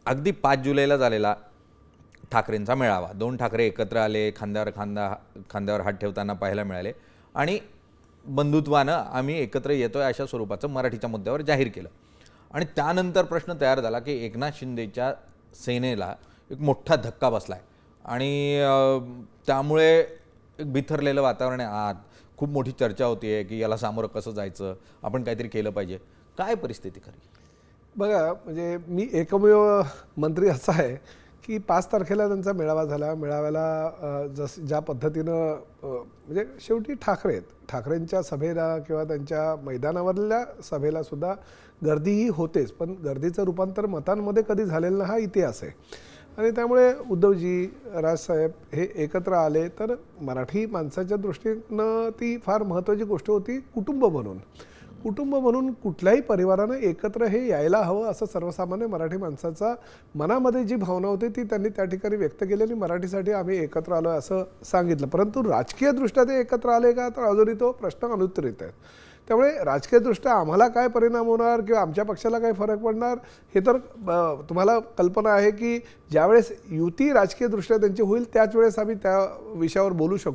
अगदी 5 जुलैला झालेला ठाकरेंचा मेळावा, 2 ठाकरे एकत्र आले, खांद्यावर हात ठेवताना पाहायला मिळाले आणि बंधुत्वानं आम्ही एकत्र येतोय अशा स्वरूपाचं मराठीच्या मुद्द्यावर जाहीर केलं. आणि त्यानंतर प्रश्न तयार झाला की एकनाथ शिंदेच्या सेनेला एक मोठा धक्का बसला आहे आणि त्यामुळे एक बिथरलेलं वातावरण आहे. आत खूप मोठी चर्चा होती आहे की याला सामोरं कसं जायचं, आपण काहीतरी केलं पाहिजे. काय परिस्थिती खरी? बघा, म्हणजे मी एकमेव मंत्री असा आहे की 5 तारखेला त्यांचा मेळावा झाला. मेळाव्याला ज्या पद्धतीनं म्हणजे शेवटी ठाकरेंच्या सभेला किंवा त्यांच्या मैदानावरल्या सभेला सुद्धा गर्दीही होतेच, पण गर्दीचं रूपांतर मतांमध्ये कधी झालेलं ना, हा इतिहास आहे. आणि त्यामुळे उद्धवजी, राजसाहेब हे एकत्र आले तर मराठी माणसाच्या दृष्टीनं ती फार महत्त्वाची गोष्ट होती. कुटुंब म्हणून कुठल्याही परिवारानं एकत्र हे यायला हवं असं सर्वसामान्य मराठी माणसाचा मनामध्ये जी भावना होती ती त्यांनी त्या ठिकाणी व्यक्त केली आणि मराठीसाठी आम्ही एकत्र आलो असं सांगितलं. परंतु राजकीयदृष्ट्या ते एकत्र आले का, तर अजूनही तो प्रश्न अनुत्तरित आहे. त्यामुळे राजकीयदृष्ट्या आम्हाला काय परिणाम होणार किंवा आमच्या पक्षाला काय फरक पडणार हे तर तुम्हाला कल्पना आहे की ज्यावेळेस युती राजकीयदृष्ट्या त्यांची होईल त्याच वेळेस आम्ही त्या विषयावर बोलू शकू.